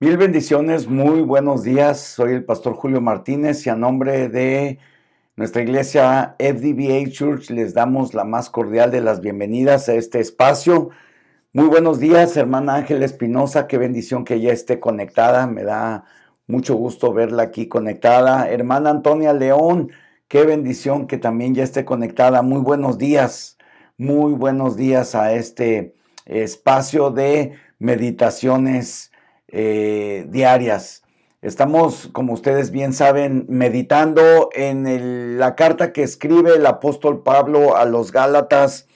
Mil bendiciones, muy buenos días. Soy el pastor Julio Martínez y a nombre de nuestra iglesia FDBA Church les damos la más cordial de las bienvenidas a este espacio. Muy buenos días, hermana Ángela Espinosa. Qué bendición que ya esté conectada. Me da mucho gusto verla aquí conectada. Hermana Antonia León, qué bendición que también ya esté conectada. Muy buenos días. Muy buenos días a este espacio de meditaciones diarias. Estamos, como ustedes bien saben, meditando en la carta que escribe el apóstol Pablo a los Gálatas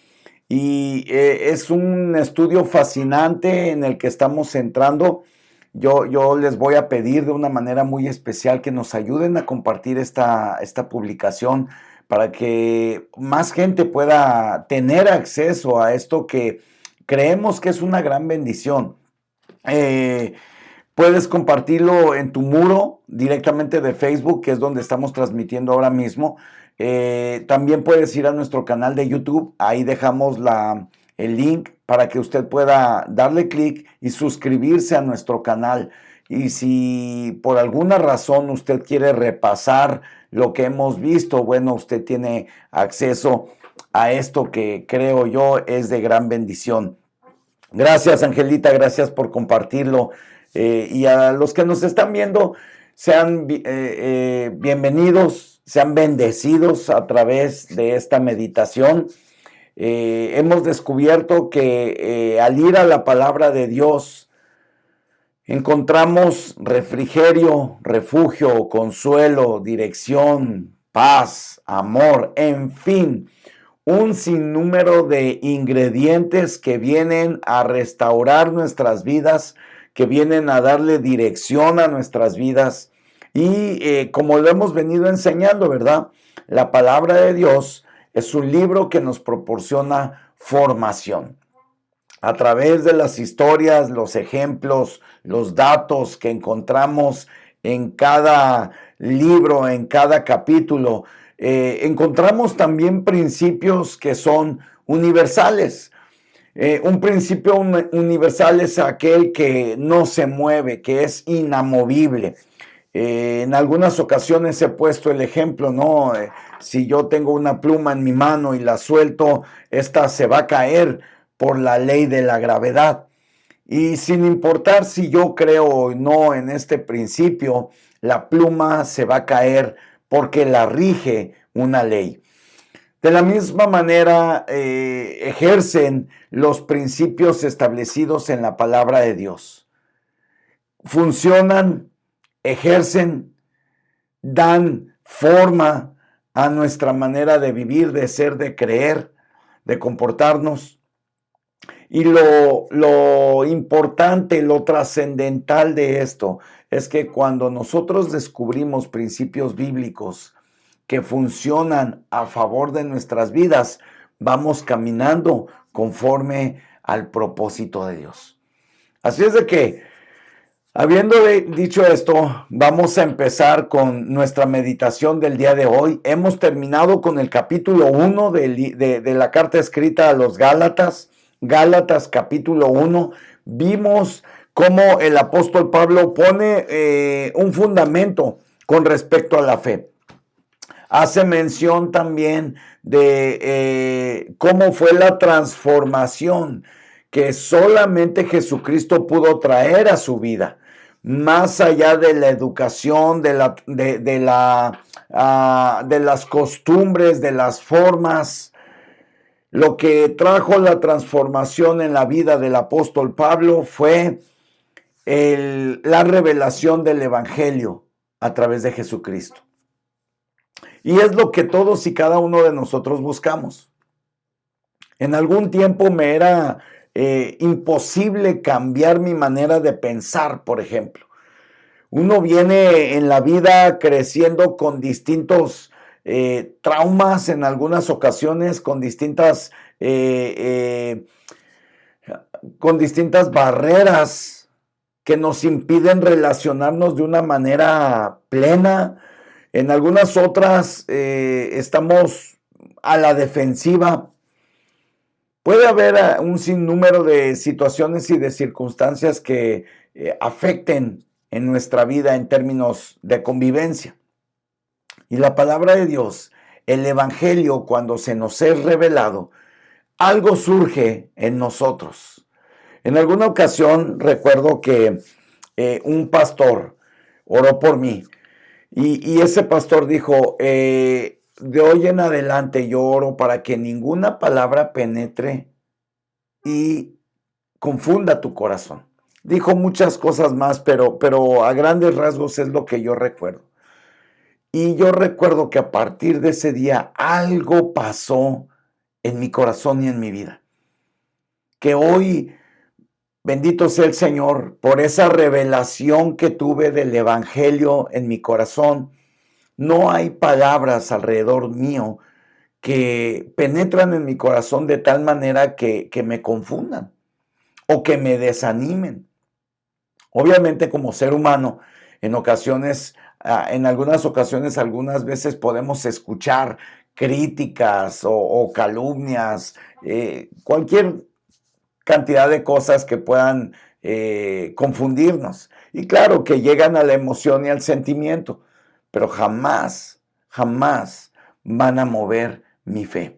y es un estudio fascinante en el que estamos entrando. Yo les voy a pedir de una manera muy especial que nos ayuden a compartir esta publicación para que más gente pueda tener acceso a esto que creemos que es una gran bendición. Puedes compartirlo en tu muro directamente de Facebook, que es donde estamos transmitiendo ahora mismo. También puedes ir a nuestro canal de YouTube, ahí dejamos el link para que usted pueda darle clic y suscribirse a nuestro canal. Y si por alguna razón usted quiere repasar lo que hemos visto, bueno, usted tiene acceso a esto que creo yo es de gran bendición. Gracias, Angelita, gracias por compartirlo. Y a los que nos están viendo, sean bienvenidos, sean bendecidos a través de esta meditación. Hemos descubierto que al ir a la palabra de Dios, encontramos refrigerio, refugio, consuelo, dirección, paz, amor, en fin, un sinnúmero de ingredientes que vienen a restaurar nuestras vidas, que vienen a darle dirección a nuestras vidas. Y como lo hemos venido enseñando, ¿verdad? La palabra de Dios es un libro que nos proporciona formación. A través de las historias, los ejemplos, los datos que encontramos en cada libro, en cada capítulo, encontramos también principios que son universales. Un principio universal es aquel que no se mueve, que es inamovible. En algunas ocasiones he puesto el ejemplo, ¿no? Si yo tengo una pluma en mi mano y la suelto, esta se va a caer por la ley de la gravedad. Y sin importar si yo creo o no en este principio, la pluma se va a caer porque la rige una ley. De la misma manera, ejercen los principios establecidos en la palabra de Dios. Funcionan, ejercen, dan forma a nuestra manera de vivir, de ser, de creer, de comportarnos. Y lo importante, lo trascendental de esto es que cuando nosotros descubrimos principios bíblicos que funcionan a favor de nuestras vidas, vamos caminando conforme al propósito de Dios. Así es de que, habiendo dicho esto, vamos a empezar con nuestra meditación del día de hoy. Hemos terminado con el capítulo 1 de la carta escrita a los Gálatas. Gálatas capítulo 1, vimos cómo el apóstol Pablo pone un fundamento con respecto a la fe. Hace mención también de cómo fue la transformación que solamente Jesucristo pudo traer a su vida, más allá de la educación, de las costumbres, de las formas. Lo que trajo la transformación en la vida del apóstol Pablo fue la revelación del Evangelio a través de Jesucristo. Y es lo que todos y cada uno de nosotros buscamos. En algún tiempo me era imposible cambiar mi manera de pensar, por ejemplo. Uno viene en la vida creciendo con distintos traumas en algunas ocasiones, con distintas barreras que nos impiden relacionarnos de una manera plena. En algunas otras estamos a la defensiva. Puede haber un sinnúmero de situaciones y de circunstancias que afecten en nuestra vida en términos de convivencia. Y la palabra de Dios, el Evangelio, cuando se nos es revelado, algo surge en nosotros. En alguna ocasión recuerdo que un pastor oró por mí y ese pastor dijo, de hoy en adelante yo oro para que ninguna palabra penetre y confunda tu corazón. Dijo muchas cosas más, pero a grandes rasgos es lo que yo recuerdo. Y yo recuerdo que a partir de ese día algo pasó en mi corazón y en mi vida. Que hoy, bendito sea el Señor, por esa revelación que tuve del Evangelio en mi corazón, no hay palabras alrededor mío que penetran en mi corazón de tal manera que me confundan o que me desanimen. Obviamente, como ser humano, en ocasiones, en algunas ocasiones, algunas veces podemos escuchar críticas o calumnias, cualquier cantidad de cosas que puedan confundirnos. Y claro que llegan a la emoción y al sentimiento, pero jamás, jamás van a mover mi fe.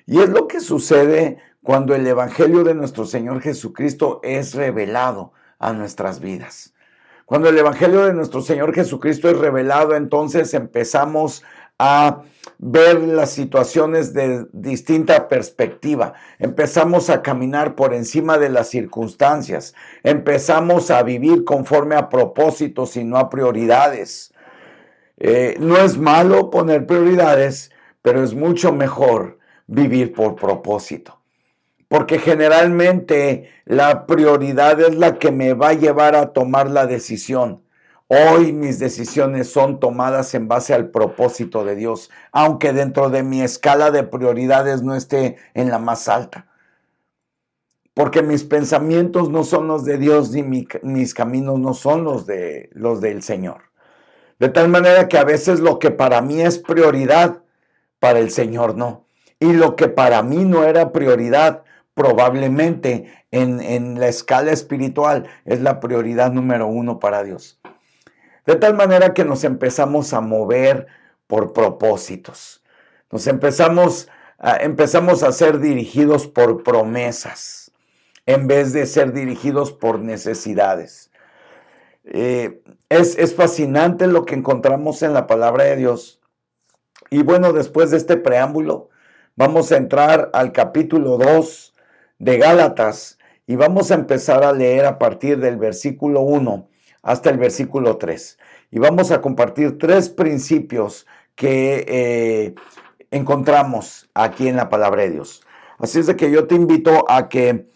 Y es lo que sucede cuando el Evangelio de nuestro Señor Jesucristo es revelado a nuestras vidas. Cuando el Evangelio de nuestro Señor Jesucristo es revelado, entonces empezamos a ver las situaciones de distinta perspectiva. Empezamos a caminar por encima de las circunstancias. Empezamos a vivir conforme a propósitos y no a prioridades. No es malo poner prioridades, pero es mucho mejor vivir por propósito. Porque generalmente la prioridad es la que me va a llevar a tomar la decisión. Hoy mis decisiones son tomadas en base al propósito de Dios, aunque dentro de mi escala de prioridades no esté en la más alta. Porque mis pensamientos no son los de Dios, ni mis caminos no son los del Señor. De tal manera que a veces lo que para mí es prioridad, para el Señor no. Y lo que para mí no era prioridad, probablemente en la escala espiritual es la prioridad número 1 para Dios. De tal manera que nos empezamos a mover por propósitos. Empezamos a ser dirigidos por promesas en vez de ser dirigidos por necesidades. Es fascinante lo que encontramos en la palabra de Dios. Y bueno, después de este preámbulo, vamos a entrar al capítulo 2 de Gálatas y vamos a empezar a leer a partir del versículo 1 hasta el versículo 3. Y vamos a compartir 3 principios que encontramos aquí en la palabra de Dios. Así es de que yo te invito a que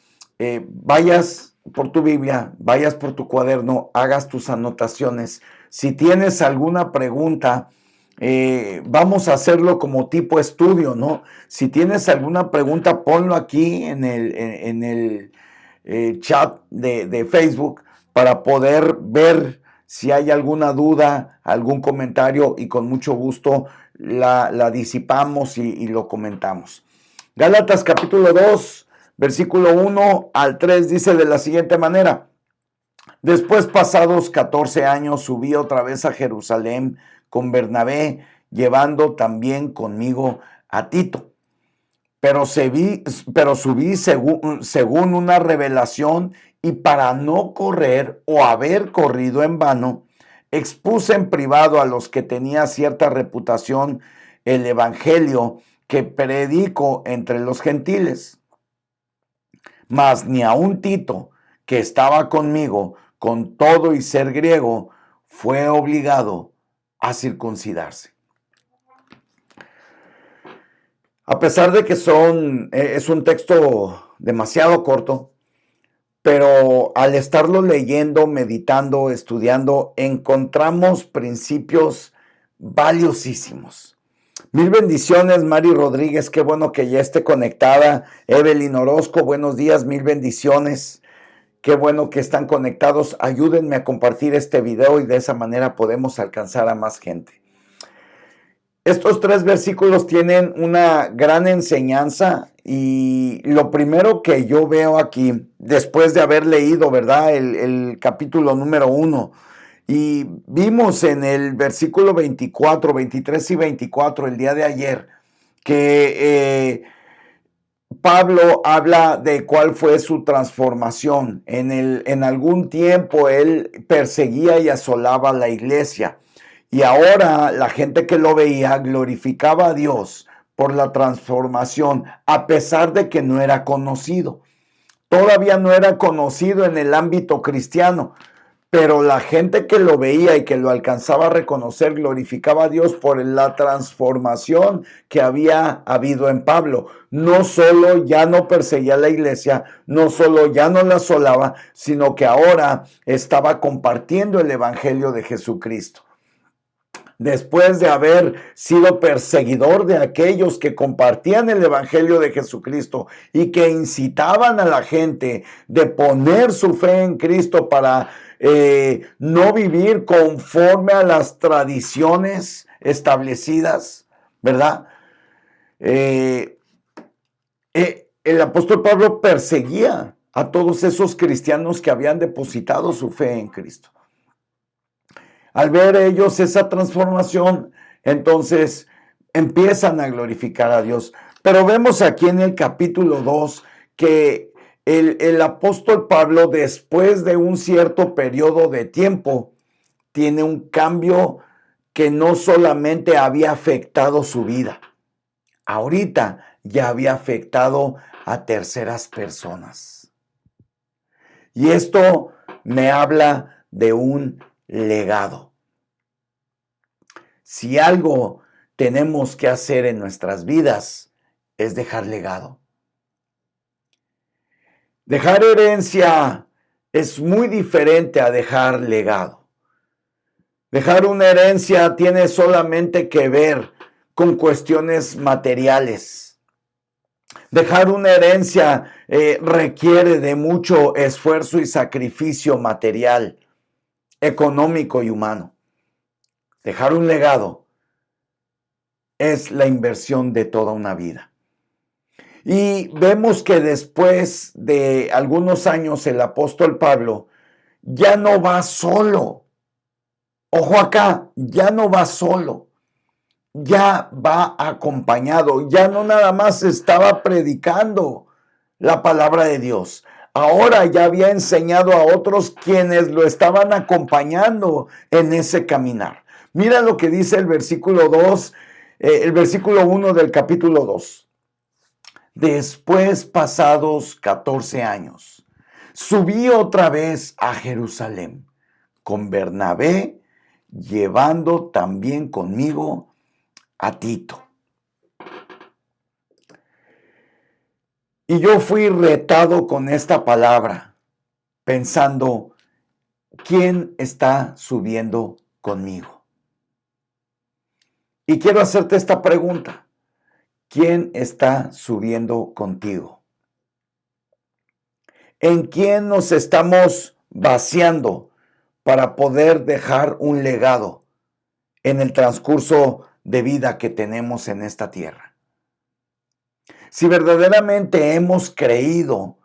vayas por tu Biblia, vayas por tu cuaderno, hagas tus anotaciones. Si tienes alguna pregunta, vamos a hacerlo como tipo estudio, ¿no? Si tienes alguna pregunta, ponlo aquí en el chat de Facebook para poder ver si hay alguna duda, algún comentario y con mucho gusto la disipamos y lo comentamos. Gálatas capítulo 2, versículo 1 al 3 dice de la siguiente manera: Después, pasados 14 años, subí otra vez a Jerusalén con Bernabé, llevando también conmigo a Tito. Pero subí según una revelación, y para no correr o haber corrido en vano, expuse en privado a los que tenía cierta reputación el evangelio que predico entre los gentiles. Mas ni aun Tito, que estaba conmigo, con todo y ser griego, fue obligado a circuncidarse. A pesar de que es un texto demasiado corto, pero al estarlo leyendo, meditando, estudiando, encontramos principios valiosísimos. Mil bendiciones, Mari Rodríguez, qué bueno que ya esté conectada. Evelyn Orozco, buenos días, mil bendiciones. Qué bueno que están conectados. Ayúdenme a compartir este video y de esa manera podemos alcanzar a más gente. Estos 3 versículos tienen una gran enseñanza Y lo primero que yo veo aquí, después de haber leído, ¿verdad? El capítulo número 1, y vimos en el versículo 24, 23 y 24 el día de ayer, que Pablo habla de cuál fue su transformación. En algún tiempo él perseguía y asolaba la iglesia, y ahora la gente que lo veía glorificaba a Dios por la transformación, a pesar de que no era conocido. Todavía no era conocido en el ámbito cristiano, pero la gente que lo veía y que lo alcanzaba a reconocer glorificaba a Dios por la transformación que había habido en Pablo. No solo ya no perseguía a la iglesia, no solo ya no la asolaba, sino que ahora estaba compartiendo el evangelio de Jesucristo. Después de haber sido perseguidor de aquellos que compartían el evangelio de Jesucristo y que incitaban a la gente de poner su fe en Cristo para no vivir conforme a las tradiciones establecidas, ¿verdad? El apóstol Pablo perseguía a todos esos cristianos que habían depositado su fe en Cristo. Al ver ellos esa transformación, entonces empiezan a glorificar a Dios. Pero vemos aquí en el capítulo 2 que el apóstol Pablo, después de un cierto periodo de tiempo, tiene un cambio que no solamente había afectado su vida, ahorita ya había afectado a terceras personas. Y esto me habla de un legado. Si algo tenemos que hacer en nuestras vidas es dejar legado. Dejar herencia es muy diferente a dejar legado. Dejar una herencia tiene solamente que ver con cuestiones materiales. Dejar una herencia requiere de mucho esfuerzo y sacrificio material, económico y humano. Dejar un legado es la inversión de toda una vida. Y vemos que después de algunos años el apóstol Pablo ya no va solo. Ojo acá, ya no va solo. Ya va acompañado. Ya no nada más estaba predicando la palabra de Dios. Ahora ya había enseñado a otros quienes lo estaban acompañando en ese caminar. Mira lo que dice el versículo 2, el versículo 1 del capítulo 2. Después, pasados 14 años, subí otra vez a Jerusalén con Bernabé, llevando también conmigo a Tito. Y yo fui retado con esta palabra, pensando, ¿quién está subiendo conmigo? Y quiero hacerte esta pregunta. ¿Quién está subiendo contigo? ¿En quién nos estamos vaciando para poder dejar un legado en el transcurso de vida que tenemos en esta tierra? Si verdaderamente hemos creído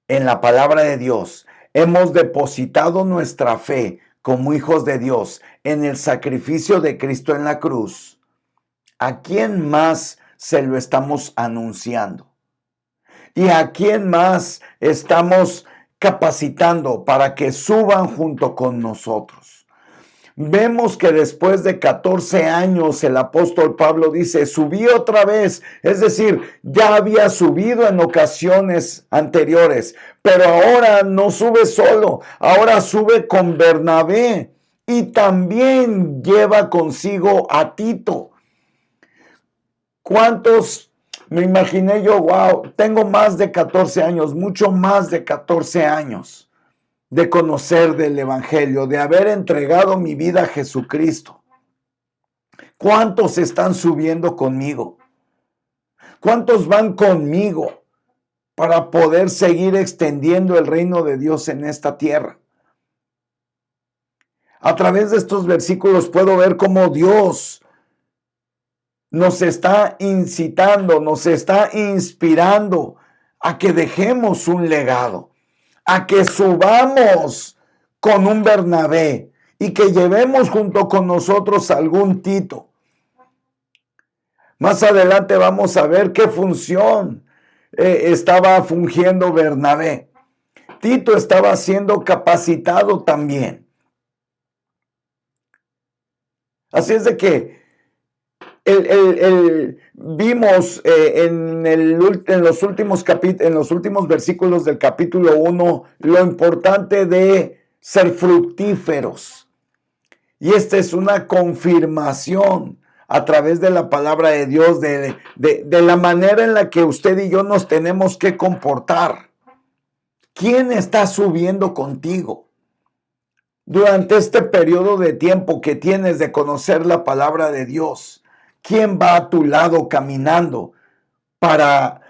en la palabra de Dios, hemos depositado nuestra fe como hijos de Dios en el sacrificio de Cristo en la cruz, ¿a quién más se lo estamos anunciando? ¿Y a quién más estamos capacitando para que suban junto con nosotros? Vemos que después de 14 años el apóstol Pablo dice, subí otra vez, es decir, ya había subido en ocasiones anteriores, pero ahora no sube solo, ahora sube con Bernabé y también lleva consigo a Tito. ¿Cuántos? Me imaginé yo, wow, tengo más de 14 años, mucho más de 14 años de conocer del Evangelio, de haber entregado mi vida a Jesucristo. ¿Cuántos están subiendo conmigo? ¿Cuántos van conmigo para poder seguir extendiendo el reino de Dios en esta tierra? A través de estos versículos puedo ver cómo Dios nos está incitando, nos está inspirando a que dejemos un legado, a que subamos con un Bernabé y que llevemos junto con nosotros algún Tito. Más adelante vamos a ver qué función estaba fungiendo Bernabé. Tito estaba siendo capacitado también. Así es de que vimos en los últimos versículos del capítulo 1 lo importante de ser fructíferos. Y esta es una confirmación a través de la palabra de Dios, de la manera en la que usted y yo nos tenemos que comportar. ¿Quién está subiendo contigo? Durante este periodo de tiempo que tienes de conocer la palabra de Dios, ¿quién va a tu lado caminando para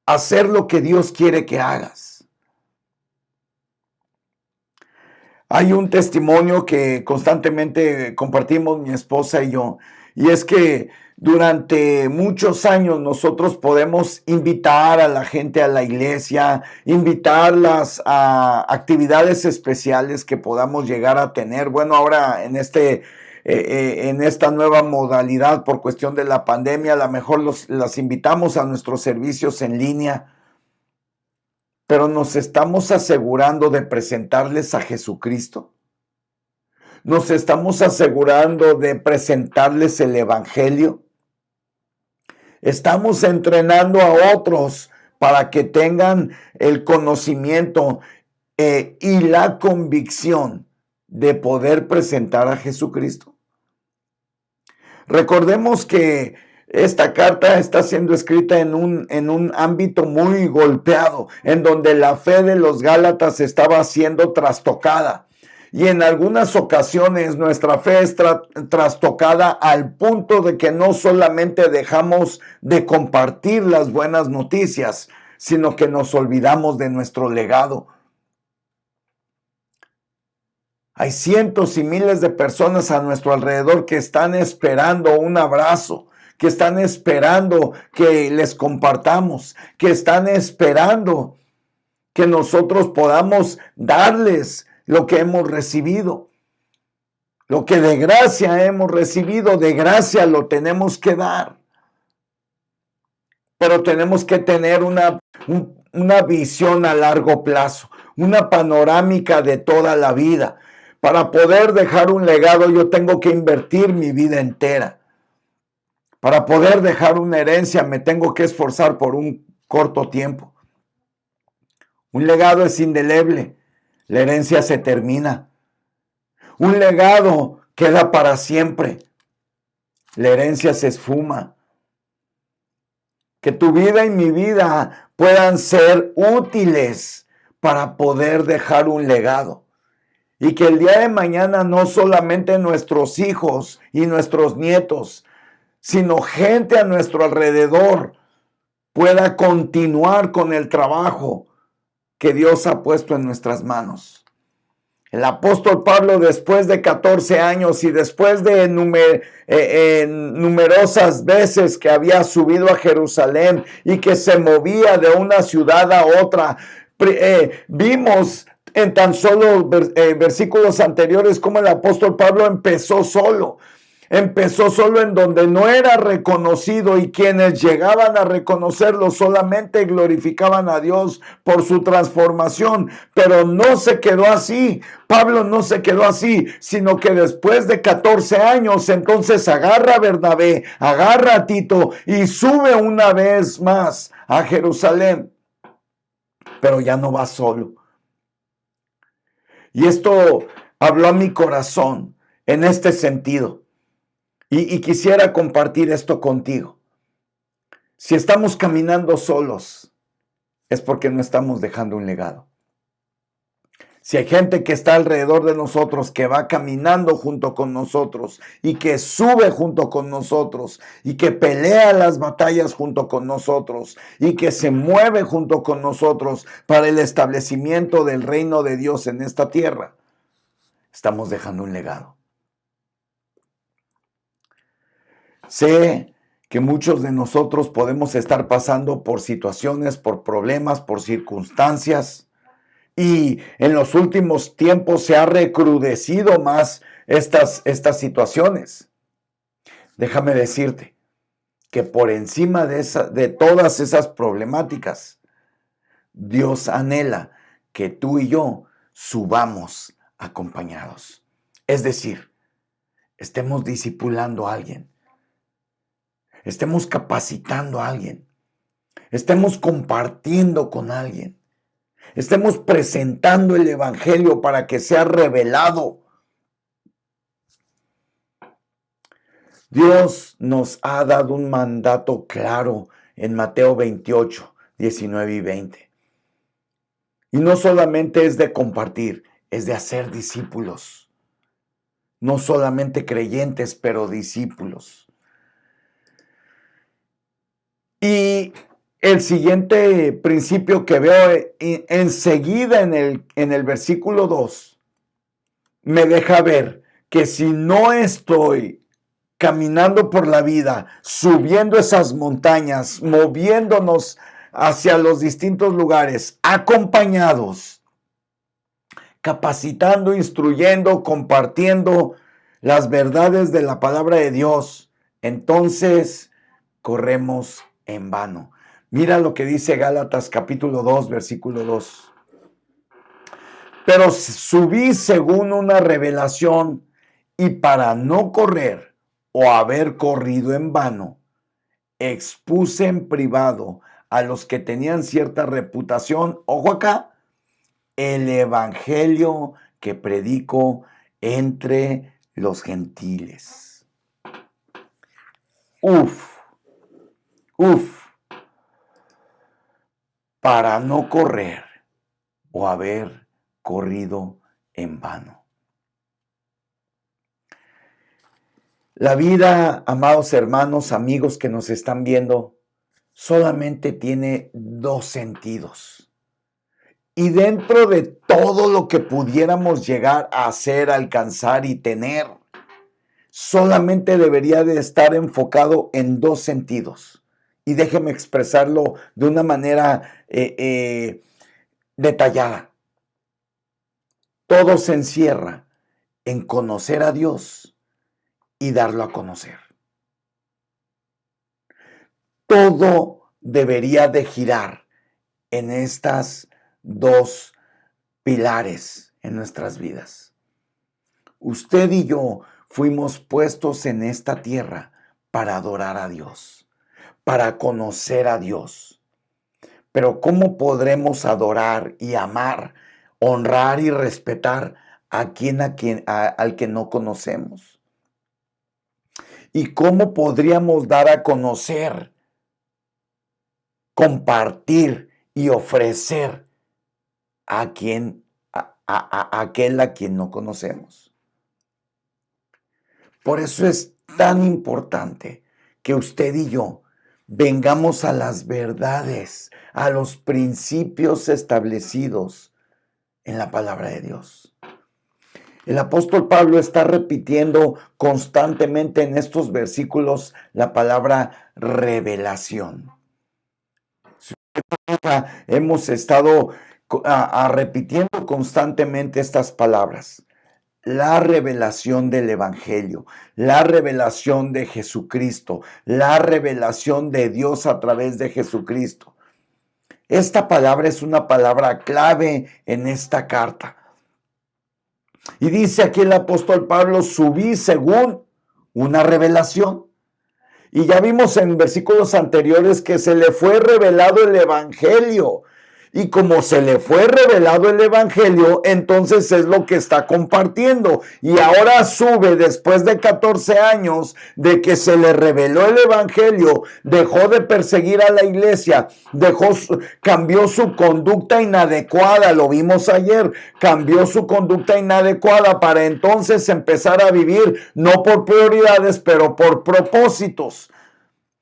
hacer lo que Dios quiere que hagas? Hay un testimonio que constantemente compartimos mi esposa y yo, y es que durante muchos años nosotros podemos invitar a la gente a la iglesia, invitarlas a actividades especiales que podamos llegar a tener. Bueno, ahora en esta nueva modalidad por cuestión de la pandemia, a lo mejor las invitamos a nuestros servicios en línea, pero nos estamos asegurando de presentarles a Jesucristo. Nos estamos asegurando de presentarles el Evangelio. Estamos entrenando a otros para que tengan el conocimiento y la convicción de poder presentar a Jesucristo. Recordemos que esta carta está siendo escrita en un ámbito muy golpeado, en donde la fe de los Gálatas estaba siendo trastocada. Y en algunas ocasiones nuestra fe es trastocada al punto de que no solamente dejamos de compartir las buenas noticias, sino que nos olvidamos de nuestro legado. Hay cientos y miles de personas a nuestro alrededor que están esperando un abrazo, que están esperando que les compartamos, que están esperando que nosotros podamos darles lo que hemos recibido. Lo que de gracia hemos recibido, de gracia lo tenemos que dar. Pero tenemos que tener una visión a largo plazo, una panorámica de toda la vida. Para poder dejar un legado, yo tengo que invertir mi vida entera. Para poder dejar una herencia, me tengo que esforzar por un corto tiempo. Un legado es indeleble. La herencia se termina. Un legado queda para siempre. La herencia se esfuma. Que tu vida y mi vida puedan ser útiles para poder dejar un legado. Y que el día de mañana no solamente nuestros hijos y nuestros nietos, sino gente a nuestro alrededor pueda continuar con el trabajo que Dios ha puesto en nuestras manos. El apóstol Pablo, después de 14 años y después de numerosas veces que había subido a Jerusalén y que se movía de una ciudad a otra, vimos en tan solo versículos anteriores cómo el apóstol Pablo empezó solo en donde no era reconocido, y quienes llegaban a reconocerlo solamente glorificaban a Dios por su transformación. Pero no se quedó así. Pablo no se quedó así, sino que después de 14 años, entonces agarra a Bernabé, agarra a Tito y sube una vez más a Jerusalén. Pero ya no va solo. Y esto habló a mi corazón en este sentido. Y quisiera compartir esto contigo. Si estamos caminando solos, es porque no estamos dejando un legado. Si hay gente que está alrededor de nosotros, que va caminando junto con nosotros y que sube junto con nosotros y que pelea las batallas junto con nosotros y que se mueve junto con nosotros para el establecimiento del reino de Dios en esta tierra, estamos dejando un legado. Sé que muchos de nosotros podemos estar pasando por situaciones, por problemas, por circunstancias. Y en los últimos tiempos se ha recrudecido más estas situaciones. Déjame decirte que por encima de todas esas problemáticas, Dios anhela que tú y yo subamos acompañados. Es decir, estemos discipulando a alguien, estemos capacitando a alguien, estemos compartiendo con alguien, estemos presentando el evangelio para que sea revelado. Dios nos ha dado un mandato claro en Mateo 28, 19 y 20. Y no solamente es de compartir, es de hacer discípulos. No solamente creyentes, pero discípulos. Y el siguiente principio que veo enseguida en el versículo 2 me deja ver que si no estoy caminando por la vida, subiendo esas montañas, moviéndonos hacia los distintos lugares, acompañados, capacitando, instruyendo, compartiendo las verdades de la palabra de Dios, entonces corremos en vano. Mira lo que dice Gálatas capítulo 2, versículo 2. Pero subí según una revelación, y para no correr o haber corrido en vano, expuse en privado a los que tenían cierta reputación, ojo acá, el evangelio que predico entre los gentiles. Para no correr o haber corrido en vano. La vida, amados hermanos, amigos que nos están viendo, solamente tiene dos sentidos. Y dentro de todo lo que pudiéramos llegar a hacer, alcanzar y tener, solamente debería de estar enfocado en dos sentidos. Y déjeme expresarlo de una manera detallada. Todo se encierra en conocer a Dios y darlo a conocer. Todo debería de girar en estas dos pilares en nuestras vidas. Usted y yo fuimos puestos en esta tierra para adorar a Dios, para conocer a Dios. Pero ¿cómo podremos adorar y amar, honrar y respetar al que no conocemos? ¿Y cómo podríamos dar a conocer, compartir y ofrecer a aquel a quien no conocemos? Por eso es tan importante que usted y yo vengamos a las verdades, a los principios establecidos en la palabra de Dios. El apóstol Pablo está repitiendo constantemente en estos versículos la palabra revelación. Hemos estado repitiendo constantemente estas palabras. La revelación del Evangelio, la revelación de Jesucristo, la revelación de Dios a través de Jesucristo. Esta palabra es una palabra clave en esta carta. Y dice aquí el apóstol Pablo, subí según una revelación. Y ya vimos en versículos anteriores que se le fue revelado el evangelio. Y como se le fue revelado el evangelio, entonces es lo que está compartiendo. Y ahora sube después de 14 años de que se le reveló el evangelio, dejó de perseguir a la iglesia, cambió su conducta inadecuada, lo vimos ayer, cambió su conducta inadecuada para entonces empezar a vivir no por prioridades, pero por propósitos,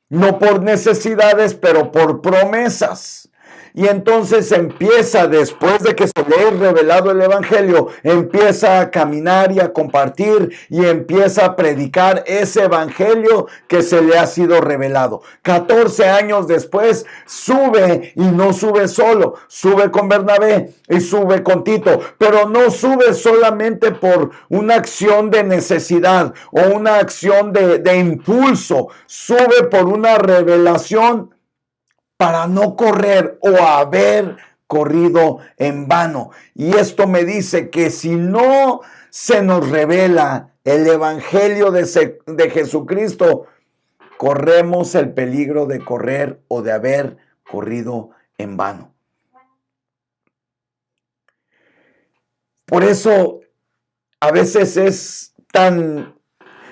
no por necesidades, pero por promesas. Y entonces empieza, después de que se le es revelado el evangelio, empieza a caminar y a compartir y empieza a predicar ese evangelio que se le ha sido revelado. 14 años después sube, y no sube solo, sube con Bernabé y sube con Tito, pero no sube solamente por una acción de necesidad o una acción de impulso, sube por una revelación para no correr o haber corrido en vano. Y esto me dice que si no se nos revela el evangelio de Jesucristo, corremos el peligro de correr o de haber corrido en vano. Por eso a veces es tan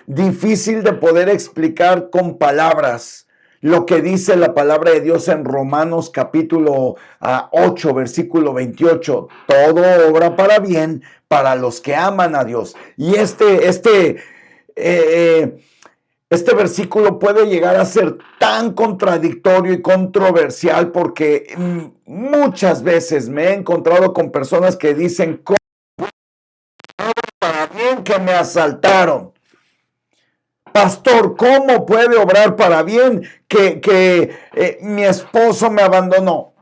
difícil de poder explicar con palabras lo que dice la palabra de Dios en Romanos capítulo 8, versículo 28. Todo obra para bien para los que aman a Dios. Y este versículo puede llegar a ser tan contradictorio y controversial porque muchas veces me he encontrado con personas que dicen, para bien que me asaltaron. Pastor, ¿cómo puede obrar para bien que mi esposo me abandonó?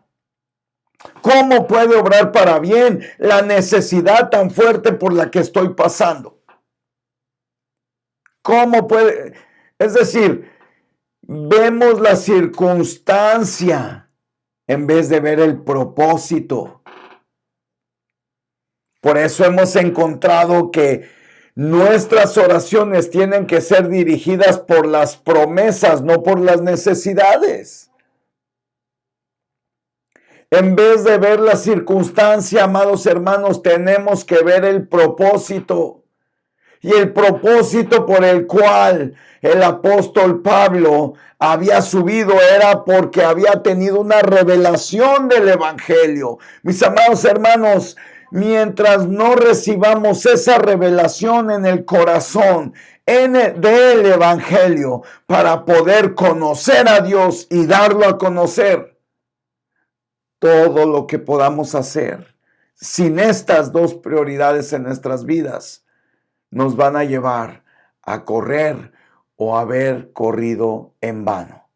¿Cómo puede obrar para bien la necesidad tan fuerte por la que estoy pasando? ¿Cómo puede? Es decir, vemos la circunstancia en vez de ver el propósito. Por eso hemos encontrado que nuestras oraciones tienen que ser dirigidas por las promesas, no por las necesidades. En vez de ver la circunstancia, amados hermanos, tenemos que ver el propósito. Y el propósito por el cual el apóstol Pablo había subido era porque había tenido una revelación del evangelio. Mis amados hermanos, mientras no recibamos esa revelación en el corazón del evangelio para poder conocer a Dios y darlo a conocer, todo lo que podamos hacer sin estas dos prioridades en nuestras vidas nos van a llevar a correr o haber corrido en vano.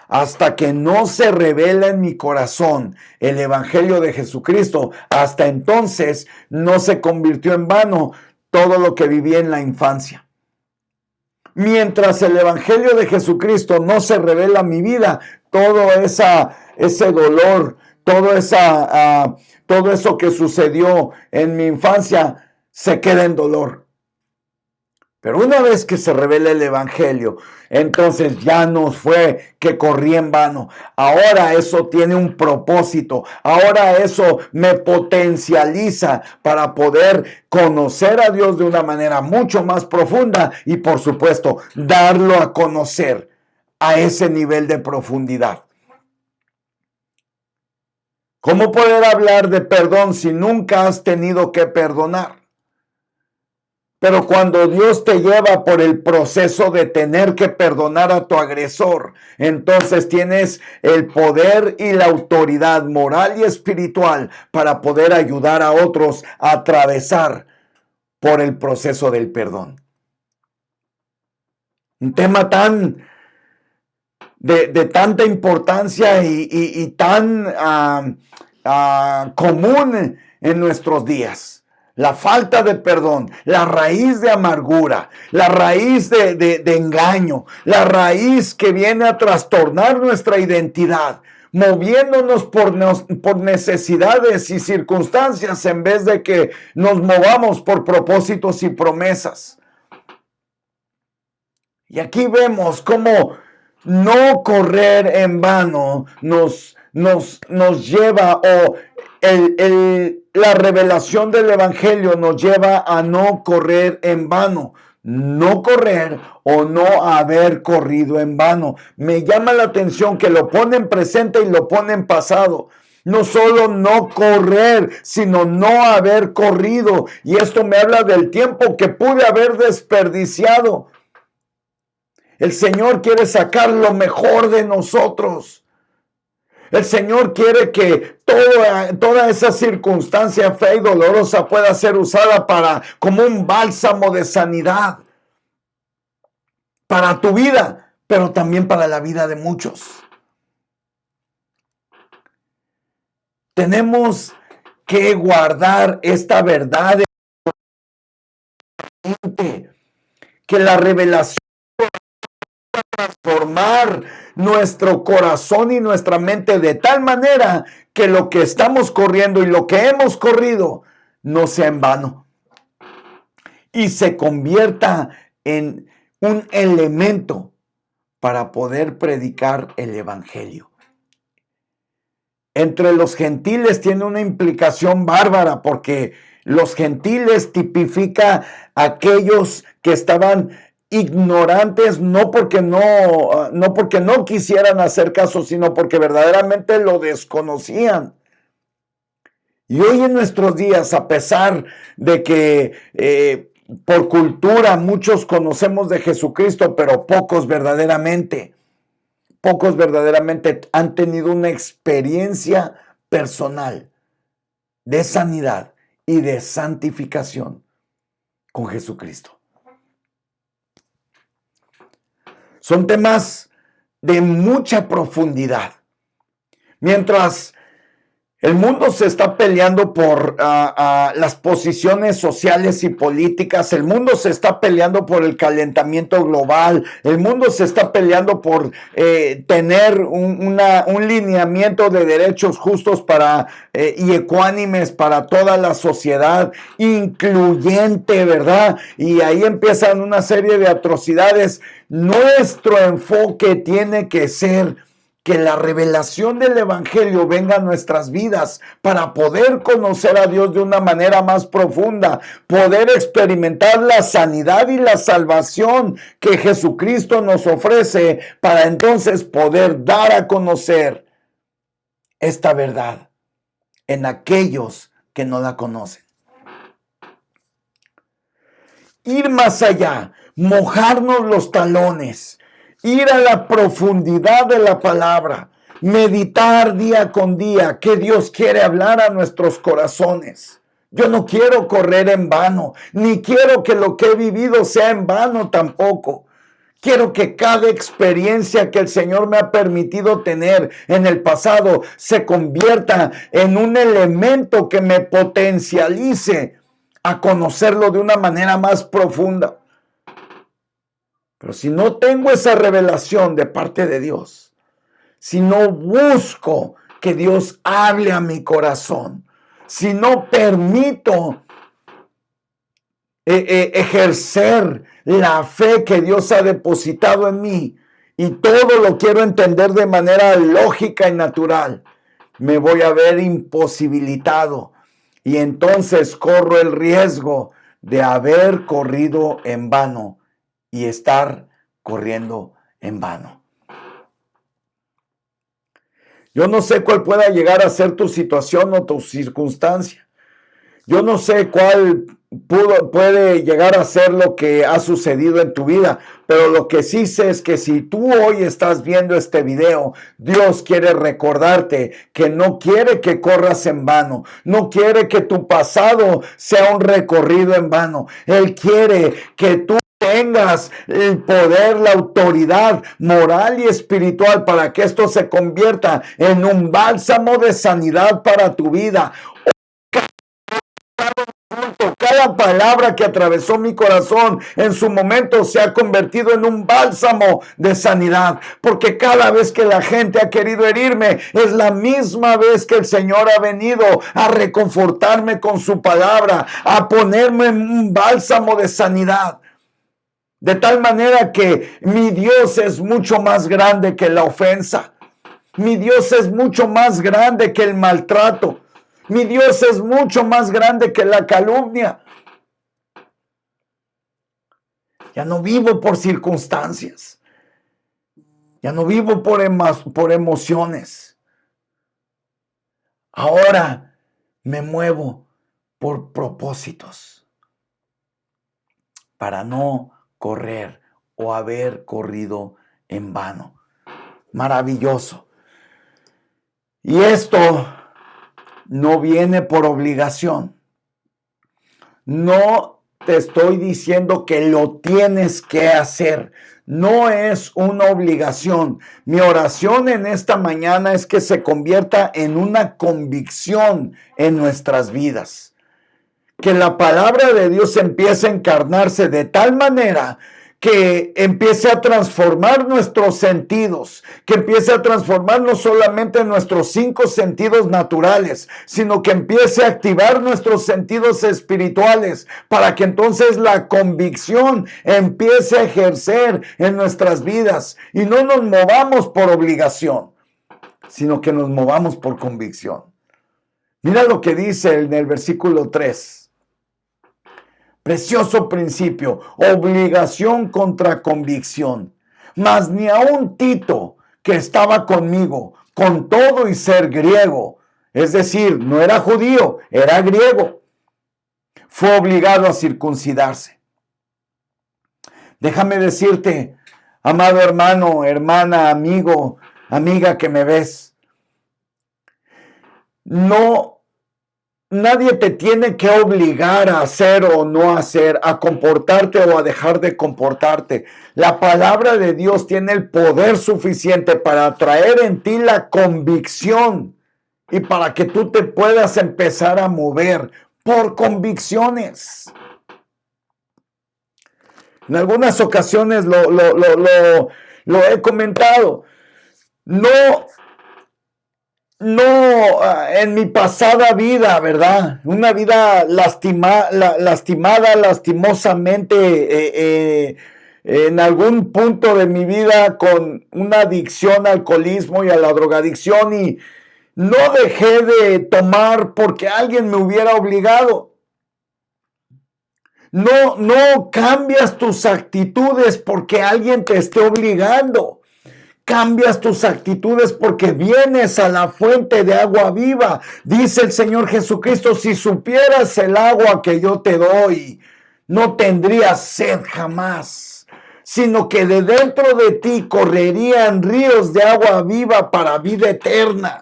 Hasta que no se revela en mi corazón el evangelio de Jesucristo, hasta entonces no se convirtió en vano todo lo que viví en la infancia. Mientras el evangelio de Jesucristo no se revela en mi vida, todo ese dolor, todo eso que sucedió en mi infancia se queda en dolor. Pero una vez que se revela el evangelio, entonces ya no fue que corrí en vano. Ahora eso tiene un propósito. Ahora eso me potencializa para poder conocer a Dios de una manera mucho más profunda y, por supuesto, darlo a conocer a ese nivel de profundidad. ¿Cómo poder hablar de perdón si nunca has tenido que perdonar? Pero cuando Dios te lleva por el proceso de tener que perdonar a tu agresor, entonces tienes el poder y la autoridad moral y espiritual para poder ayudar a otros a atravesar por el proceso del perdón. Un tema tan de tanta importancia y tan común en nuestros días. La falta de perdón, la raíz de amargura, la raíz de engaño, la raíz que viene a trastornar nuestra identidad, moviéndonos por necesidades y circunstancias en vez de que nos movamos por propósitos y promesas. Y aquí vemos cómo no correr en vano nos lleva, o la revelación del evangelio nos lleva a no correr en vano. No correr o no haber corrido en vano. Me llama la atención que lo pone en presente y lo pone en pasado. No solo no correr, sino no haber corrido. Y esto me habla del tiempo que pude haber desperdiciado. El Señor quiere sacar lo mejor de nosotros. El Señor quiere que toda esa circunstancia fea y dolorosa pueda ser usada como un bálsamo de sanidad para tu vida, pero también para la vida de muchos. Tenemos que guardar esta verdad en la mente, que la revelación va a transformar nuestro corazón y nuestra mente de tal manera que lo que estamos corriendo y lo que hemos corrido no sea en vano y se convierta en un elemento para poder predicar el evangelio. Entre los gentiles tiene una implicación bárbara, porque los gentiles tipifica a aquellos que estaban ignorantes, no porque no quisieran hacer caso, sino porque verdaderamente lo desconocían. Y hoy en nuestros días, a pesar de que por cultura muchos conocemos de Jesucristo, pero pocos verdaderamente han tenido una experiencia personal de sanidad y de santificación con Jesucristo. Son temas de mucha profundidad. Mientras el mundo se está peleando por las posiciones sociales y políticas. El mundo se está peleando por el calentamiento global. El mundo se está peleando por tener un lineamiento de derechos justos y ecuánimes para toda la sociedad, incluyente, ¿verdad? Y ahí empiezan una serie de atrocidades. Nuestro enfoque tiene que ser que la revelación del evangelio venga a nuestras vidas para poder conocer a Dios de una manera más profunda, poder experimentar la sanidad y la salvación que Jesucristo nos ofrece, para entonces poder dar a conocer esta verdad en aquellos que no la conocen. Ir más allá, mojarnos los talones, ir a la profundidad de la palabra, meditar día con día que Dios quiere hablar a nuestros corazones. Yo no quiero correr en vano, ni quiero que lo que he vivido sea en vano tampoco. Quiero que cada experiencia que el Señor me ha permitido tener en el pasado se convierta en un elemento que me potencialice a conocerlo de una manera más profunda. Pero si no tengo esa revelación de parte de Dios, si no busco que Dios hable a mi corazón, si no permito ejercer la fe que Dios ha depositado en mí y todo lo quiero entender de manera lógica y natural, me voy a ver imposibilitado y entonces corro el riesgo de haber corrido en vano y estar corriendo en vano. Yo no sé cuál pueda llegar a ser tu situación o tu circunstancia. Yo no sé cuál puede llegar a ser lo que ha sucedido en tu vida, pero lo que sí sé es que si tú hoy estás viendo este video, Dios quiere recordarte que no quiere que corras en vano, no quiere que tu pasado sea un recorrido en vano. Él quiere que tú tengas el poder, la autoridad moral y espiritual para que esto se convierta en un bálsamo de sanidad para tu vida. Cada palabra que atravesó mi corazón en su momento se ha convertido en un bálsamo de sanidad, porque cada vez que la gente ha querido herirme, es la misma vez que el Señor ha venido a reconfortarme con su palabra, a ponerme en un bálsamo de sanidad. De tal manera que mi Dios es mucho más grande que la ofensa. Mi Dios es mucho más grande que el maltrato. Mi Dios es mucho más grande que la calumnia. Ya no vivo por circunstancias. Ya no vivo por emociones. Ahora me muevo por propósitos. Para no correr o haber corrido en vano. Maravilloso. Y esto no viene por obligación. No te estoy diciendo que lo tienes que hacer. No es una obligación. Mi oración en esta mañana es que se convierta en una convicción en nuestras vidas. Que la palabra de Dios empiece a encarnarse de tal manera que empiece a transformar nuestros sentidos, que empiece a transformar no solamente nuestros 5 sentidos naturales, sino que empiece a activar nuestros sentidos espirituales para que entonces la convicción empiece a ejercer en nuestras vidas y no nos movamos por obligación, sino que nos movamos por convicción. Mira lo que dice en el versículo 3. Precioso principio, obligación contra convicción. Mas ni aun Tito, que estaba conmigo, con todo y ser griego, es decir, no era judío, era griego, fue obligado a circuncidarse. Déjame decirte, amado hermano, hermana, amigo, amiga que me ves, nadie te tiene que obligar a hacer o no hacer, a comportarte o a dejar de comportarte. La palabra de Dios tiene el poder suficiente para traer en ti la convicción y para que tú te puedas empezar a mover por convicciones. En algunas ocasiones lo he comentado. No, en mi pasada vida, ¿verdad? Una vida lastimada, lastimosamente, en algún punto de mi vida con una adicción al alcoholismo y a la drogadicción, y no dejé de tomar porque alguien me hubiera obligado. No cambias tus actitudes porque alguien te esté obligando. Cambias tus actitudes porque vienes a la fuente de agua viva. Dice el Señor Jesucristo, si supieras el agua que yo te doy, no tendrías sed jamás, sino que de dentro de ti correrían ríos de agua viva para vida eterna.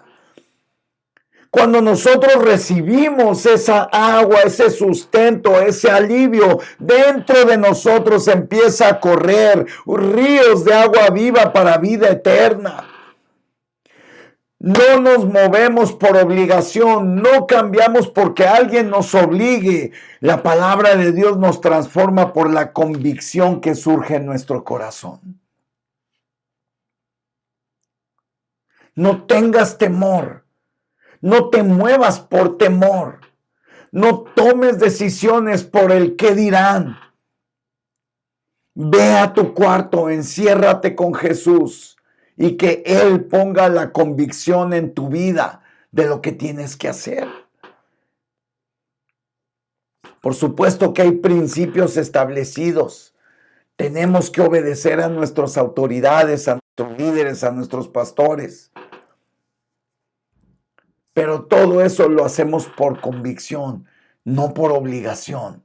Cuando nosotros recibimos esa agua, ese sustento, ese alivio, dentro de nosotros empieza a correr ríos de agua viva para vida eterna. No nos movemos por obligación, no cambiamos porque alguien nos obligue. La palabra de Dios nos transforma por la convicción que surge en nuestro corazón. No tengas temor. No te muevas por temor. No tomes decisiones por el qué dirán. Ve a tu cuarto, enciérrate con Jesús y que Él ponga la convicción en tu vida de lo que tienes que hacer. Por supuesto que hay principios establecidos. Tenemos que obedecer a nuestras autoridades, a nuestros líderes, a nuestros pastores. Pero todo eso lo hacemos por convicción, no por obligación.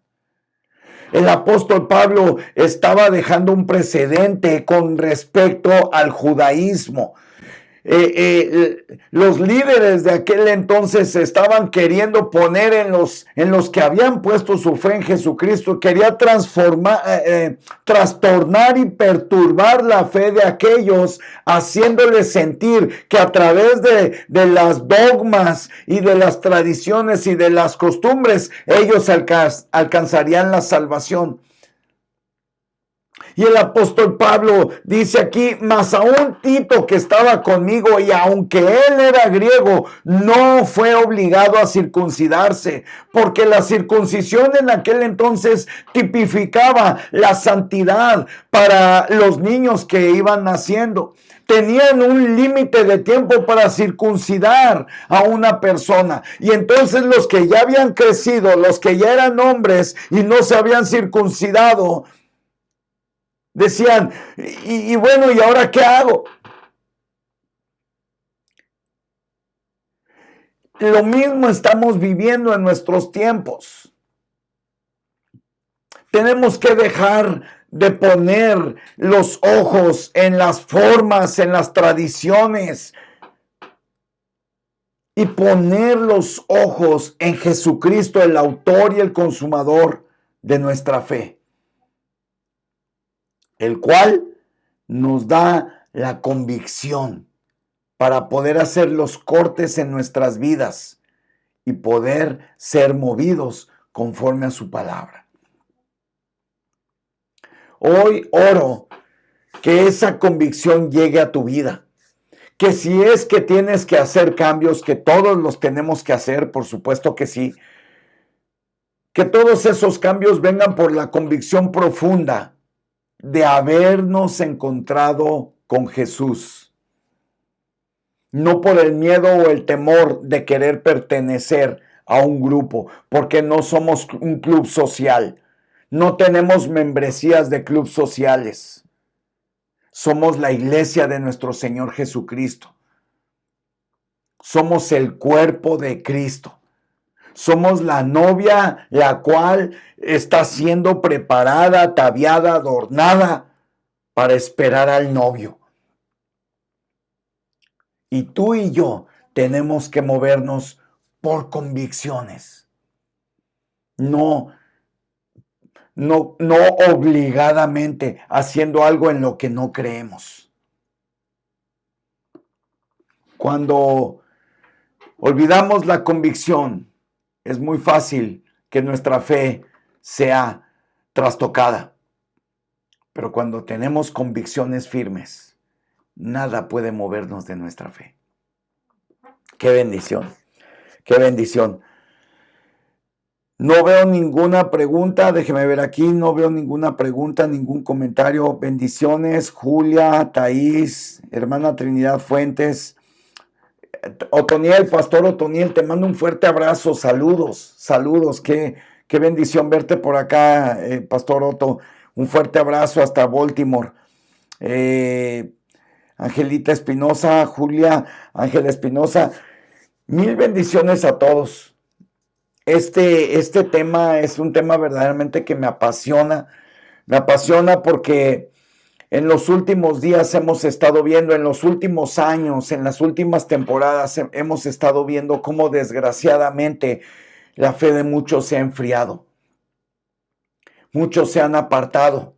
El apóstol Pablo estaba dejando un precedente con respecto al judaísmo. Los líderes de aquel entonces estaban queriendo poner en los que habían puesto su fe en Jesucristo, quería trastornar y perturbar la fe de aquellos, haciéndoles sentir que a través de las dogmas y de las tradiciones y de las costumbres, ellos alcanzarían la salvación. Y el apóstol Pablo dice aquí, mas aún Tito que estaba conmigo y aunque él era griego, no fue obligado a circuncidarse, porque la circuncisión en aquel entonces tipificaba la santidad para los niños que iban naciendo. Tenían un límite de tiempo para circuncidar a una persona. Y entonces los que ya habían crecido, los que ya eran hombres y no se habían circuncidado, decían, y bueno, ¿y ahora qué hago? Lo mismo estamos viviendo en nuestros tiempos. Tenemos que dejar de poner los ojos en las formas, en las tradiciones. y poner los ojos en Jesucristo, el autor y el consumador de nuestra fe, el cual nos da la convicción para poder hacer los cortes en nuestras vidas y poder ser movidos conforme a su palabra. Hoy oro que esa convicción llegue a tu vida, que si es que tienes que hacer cambios, que todos los tenemos que hacer, por supuesto que sí, que todos esos cambios vengan por la convicción profunda de habernos encontrado con Jesús, no por el miedo o el temor de querer pertenecer a un grupo, porque no somos un club social, no tenemos membresías de clubes sociales. Somos la iglesia de nuestro Señor Jesucristo. Somos el cuerpo de Cristo. Somos la novia, la cual está siendo preparada, ataviada, adornada para esperar al novio. Y tú y yo tenemos que movernos por convicciones. No obligadamente haciendo algo en lo que no creemos. Cuando olvidamos la convicción, es muy fácil que nuestra fe sea trastocada. Pero cuando tenemos convicciones firmes, nada puede movernos de nuestra fe. ¡Qué bendición! ¡Qué bendición! No veo ninguna pregunta, déjeme ver aquí, no veo ninguna pregunta, ningún comentario. Bendiciones, Julia, Thaís, hermana Trinidad Fuentes, Otoniel, Pastor Otoniel, te mando un fuerte abrazo, saludos, qué bendición verte por acá, Pastor Otto, un fuerte abrazo hasta Baltimore. Angelita Espinosa, Julia, Ángela Espinosa, mil bendiciones a todos. Este tema es un tema verdaderamente que me apasiona porque en los últimos días hemos estado viendo, en los últimos años, en las últimas temporadas, hemos estado viendo cómo desgraciadamente la fe de muchos se ha enfriado. Muchos se han apartado.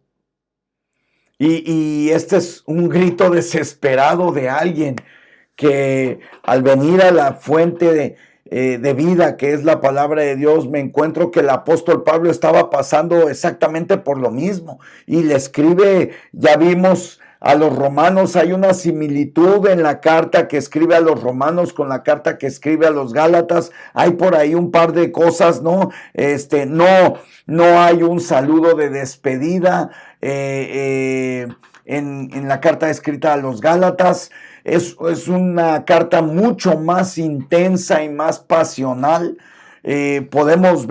Y este es un grito desesperado de alguien que al venir a la fuente de vida, que es la palabra de Dios, me encuentro que el apóstol Pablo estaba pasando exactamente por lo mismo y le escribe, ya vimos a los romanos, hay una similitud en la carta que escribe a los romanos con la carta que escribe a los gálatas, hay por ahí un par de cosas, ¿no? No hay un saludo de despedida en la carta escrita a los gálatas. Es una carta mucho más intensa y más pasional. Podemos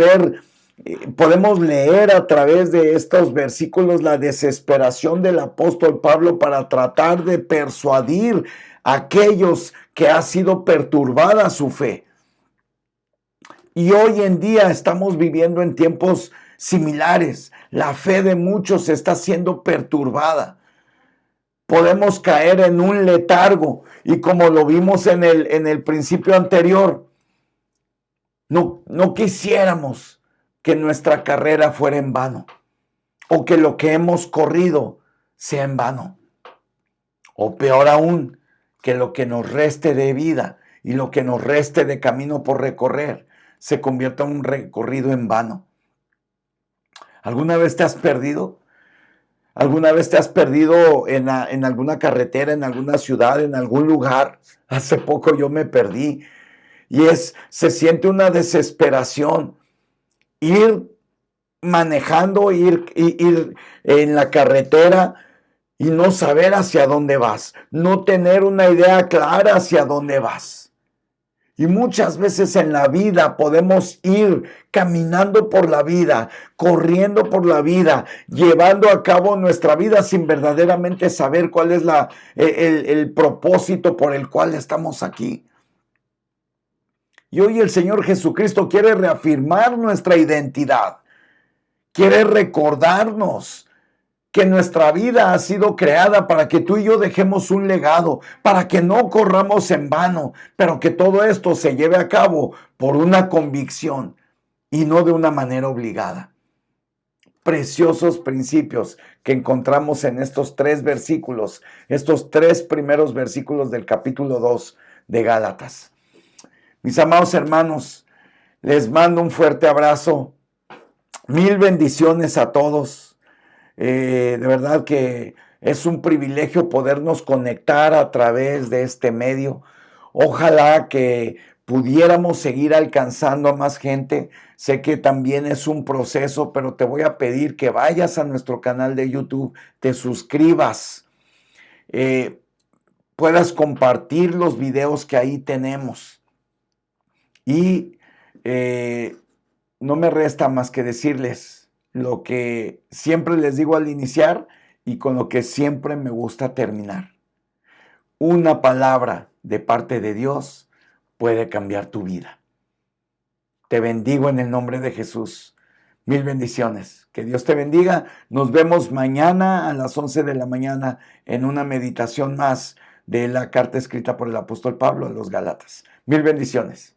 leer a través de estos versículos la desesperación del apóstol Pablo para tratar de persuadir a aquellos que ha sido perturbada su fe. Y hoy en día estamos viviendo en tiempos similares. La fe de muchos está siendo perturbada. Podemos caer en un letargo y como lo vimos en el principio anterior, no quisiéramos que nuestra carrera fuera en vano o que lo que hemos corrido sea en vano. O peor aún, que lo que nos reste de vida y lo que nos reste de camino por recorrer se convierta en un recorrido en vano. ¿Alguna vez te has perdido? ¿Alguna vez te has perdido en alguna carretera, en alguna ciudad, en algún lugar? Hace poco yo me perdí y se siente una desesperación. Ir manejando, ir en la carretera y no saber hacia dónde vas, no tener una idea clara hacia dónde vas. Y muchas veces en la vida podemos ir caminando por la vida, corriendo por la vida, llevando a cabo nuestra vida sin verdaderamente saber cuál es el propósito por el cual estamos aquí. Y hoy el Señor Jesucristo quiere reafirmar nuestra identidad, quiere recordarnos que nuestra vida ha sido creada para que tú y yo dejemos un legado, para que no corramos en vano, pero que todo esto se lleve a cabo por una convicción y no de una manera obligada. Preciosos principios que encontramos en estos 3 versículos, estos 3 primeros versículos del capítulo 2 de Gálatas. Mis amados hermanos, les mando un fuerte abrazo. Mil bendiciones a todos. De verdad que es un privilegio podernos conectar a través de este medio. Ojalá que pudiéramos seguir alcanzando a más gente. Sé que también es un proceso, pero te voy a pedir que vayas a nuestro canal de YouTube, te suscribas, puedas compartir los videos que ahí tenemos. Y no me resta más que decirles lo que siempre les digo al iniciar y con lo que siempre me gusta terminar. Una palabra de parte de Dios puede cambiar tu vida. Te bendigo en el nombre de Jesús. Mil bendiciones. Que Dios te bendiga. Nos vemos mañana a las 11 de la mañana en una meditación más de la carta escrita por el apóstol Pablo a los Gálatas. Mil bendiciones.